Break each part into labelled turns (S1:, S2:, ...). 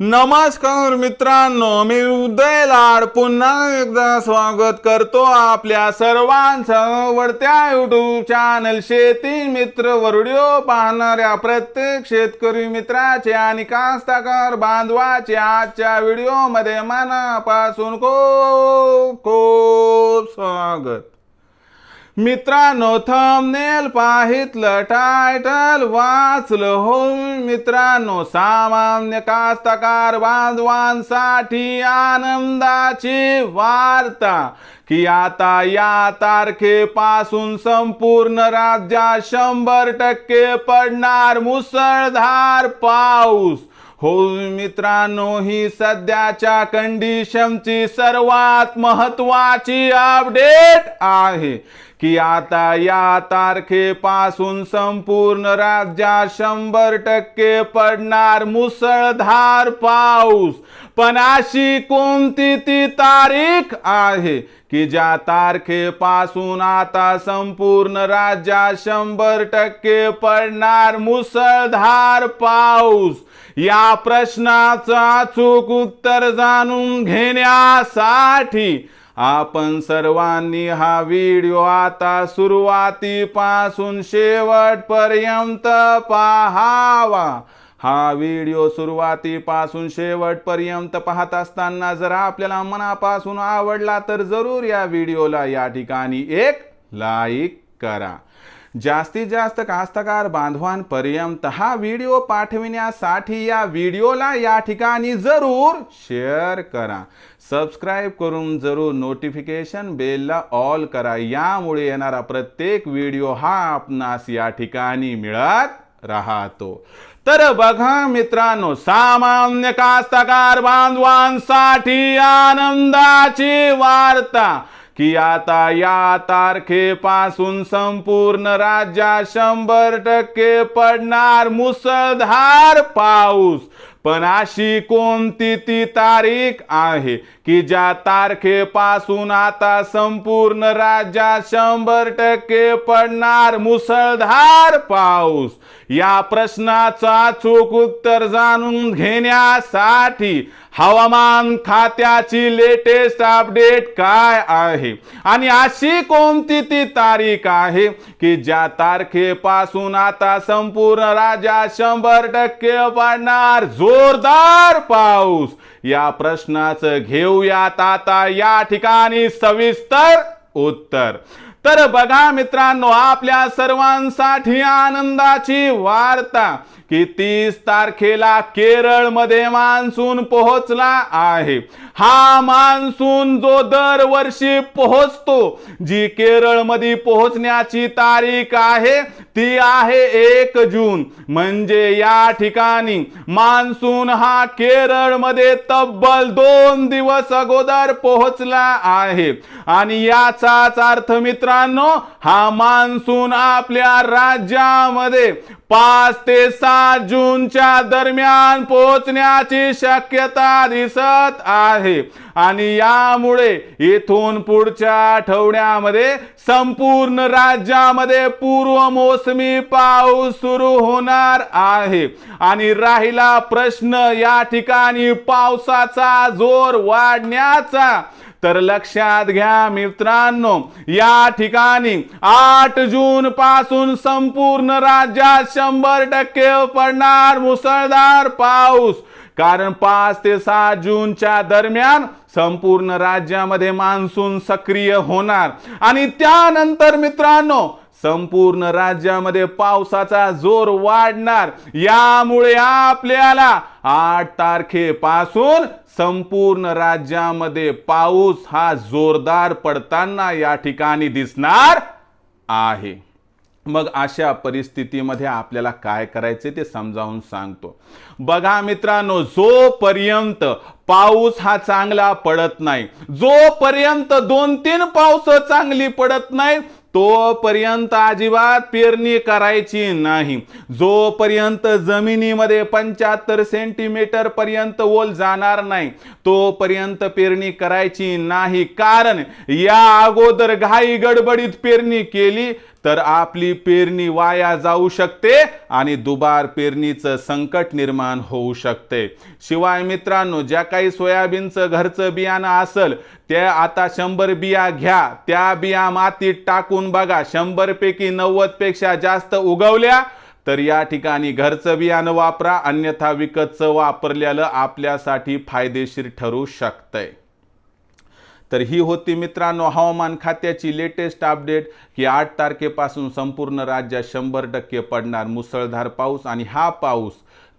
S1: नमस्कार मित्रांनो, मी उदय लाड पुन्हा एकदा स्वागत करतो आपल्या सर्वांचं आवडत्या YouTube चॅनल शेती मित्र वर व्हिडिओ पाहणाऱ्या प्रत्येक शेतकरी मित्राचे आणि कास्तकार बांधवाचे आजच्या व्हिडिओमध्ये मनापासून खूप खूप स्वागत। मित्रांनो, थंबनेल पाहितलं, टायटल वाचलं हो मित्रांनो, सामान्य कास्तकार बांधवांसाठी आनंदाची वार्ता की आता या तारखेपासून संपूर्ण राज्यात 100% पडणार मुसळधार पाऊस। हो मित्रांनो, ही सध्याच्या कंडिशनची सर्वात महत्त्वाची अपडेट आहे की आता या तारखेपासून संपूर्ण राज्यात 100% पडणार मुसळधार पाऊस। पण अशी कोणती ती तारीख आहे की ज्या तारखेपासून आता संपूर्ण राज्यात 100% पडणार मुसळधार पाऊस? या प्रश्नाचं अचूक उत्तर जाणून घेण्यासाठी आपण सर्वांनी हा व्हिडिओ आता सुरुवातीपासून शेवटपर्यंत पाहावा। हा व्हिडिओ सुरुवातीपासून शेवटपर्यंत पाहत असताना जर आपल्याला मनापासून आवडला तर जरूर या व्हिडिओला या ठिकाणी एक लाईक करा। जास्तीत जास्त कास्तकार बांधवांपर्यंत हा व्हिडिओ पाठविण्यासाठी या व्हिडिओला या ठिकाणी जरूर शेअर करा। सबस्क्राइब करून जरूर नोटिफिकेशन बेलला ऑल करा, यामुळे येणारा प्रत्येक व्हिडिओ हा आपणास या ठिकाणी मिळत राहतो। तर बघा मित्रांनो, सामान्य कास्तकार बांधवांसाठी आनंदाची वार्ता की आता या तारखेपासून संपूर्ण राज्यात 100% पडणार मुसळधार पाऊस। पण अशी कोणती ती तारीख आहे की ज्या तारखेपासून आता संपूर्ण राज्यात 100% पडणार मुसळधार पाऊस? या प्रश्नाचं अचूक उत्तर जाणून घेण्यासाठी हवामान खात्याची लेटेस्ट अपडेट काय आहे आणि अशी कोणती ती तारीख आहे की ज्या तारखेपासून आता संपूर्ण राज्यात 100% पडणार जोरदार पाऊस? या प्रश्नाचं घेऊयात आता या ठिकाणी सविस्तर उत्तर। तर बघा मित्रांनो, आपल्या सर्वांसाठी आनंदाची वार्ता की 30 तारखेला केरळमध्ये मान्सून पोहोचला आहे। हा मान्सून जो दरवर्षी पोहोचतो, जी केरळमध्ये पोहोचण्याची तारीख आहे ती आहे 1 जून। म्हणजे या ठिकाणी मान्सून हा केरळमध्ये तब्बल 2 दिवस अगोदर पोहोचला आहे। आणि याचाच अर्थ मित्रांनो, हा मान्सून आपल्या राज्यामध्ये 5 ते 7 जूनच्या दरम्यान पोहोचण्याची शक्यता दिसत आहे। आणि यामुळे इथून पुढच्या आठवड्यामध्ये संपूर्ण राज्यामध्ये पूर्व मोसमी पाऊस सुरू होणार आहे। आणि राहिला प्रश्न या ठिकाणी पावसाचा जोर वाढण्याचा, तर लक्षात घ्या मित्रांनो, या ठिकाणी 8 जून पासून संपूर्ण राज्यात 100% पडणार मुसळधार पाऊस। कारण 5 ते 7 जूनच्या दरम्यान संपूर्ण राज्यामध्ये मान्सून सक्रिय होणार आणि त्यानंतर मित्रांनो संपूर्ण राज्यामध्ये पावसाचा जोर वाढणार। यामुळे आपल्याला 8 तारखेपासून संपूर्ण राज्यामध्ये पाऊस हा जोरदार पडताना या ठिकाणी दिसणार आहे। मग अशा परिस्थितीमध्ये आपल्याला काय करायचे ते समजावून सांगतो। बघा मित्रांनो, जोपर्यंत पाऊस हा चांगला पडत नाही, जोपर्यंत 2-3 पाऊस चांगली पडत नाही, तोपर्यंत अजिबात पेरणी करायची नाही। जोपर्यंत जमिनीमध्ये 75 सेंटीमीटर पर्यंत ओल जाणार नाही, तोपर्यंत पेरणी करायची नाही। कारण या अगोदर घाई गडबडीत पेरणी केली तर आपली पेरणी वाया जाऊ शकते आणि दुबार पेरणीचं संकट निर्माण होऊ शकते। शिवाय मित्रांनो, ज्या काही सोयाबीनचं घरचं बियाणं असेल ते आता 100 बिया घ्या, त्या बिया मातीत टाकून बघा, 100 पैकी 90 पेक्षा जास्त उगवल्या तर या ठिकाणी घरचं बियाणं वापरा, अन्यथा विकतचं वापरलेलं आपल्यासाठी फायदेशीर ठरू शकतंय। तर ही होती मित्रांनो हवामान खात्याची लेटेस्ट अपडेट की 8 तारखेपासून संपूर्ण राज्यात 100% पडणार मुसळधार पाऊस आणि हा पाऊस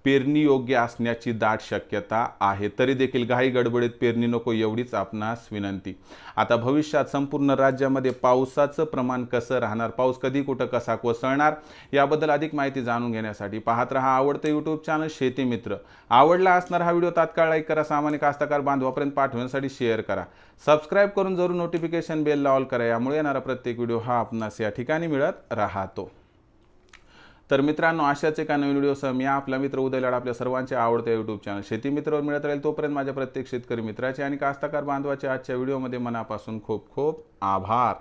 S1: पेरणी योग्य असण्याची दाट शक्यता आहे। तरी देखील घाई गडबडीत पेरणी नको एवढीच आपणास विनंती। आता भविष्यात संपूर्ण राज्यामध्ये पावसाचं प्रमाण कसं राहणार, पाऊस कधी कुठं कसा कोसळणार याबद्दल अधिक माहिती जाणून घेण्यासाठी पाहत रहा आवडते यूट्यूब चॅनल शेती मित्र। आवडला असणार हा व्हिडिओ तात्काळ लाईक करा, सामान्य कास्तकार बांधवापर्यंत पाठवण्यासाठी शेअर करा, सबस्क्राईब करून जरूर नोटिफिकेशन बेल ऑल करा, यामुळे येणारा प्रत्येक व्हिडिओ हा आपणास या ठिकाणी मिळत राहतो। तर मित्रांनो, अशाच एका नवीन व्हिडिओसह मी आपला मित्र उदय लाड आपल्या सर्वांचे आवडते यूट्यूब चॅनल शेती मित्रवर मिळत राहील। तोपर्यंत माझ्या प्रत्येक शेतकरी मित्राचे आणि कास्तकार बांधवाचे आजच्या व्हिडिओमध्ये मनापासून खूप खूप आभार।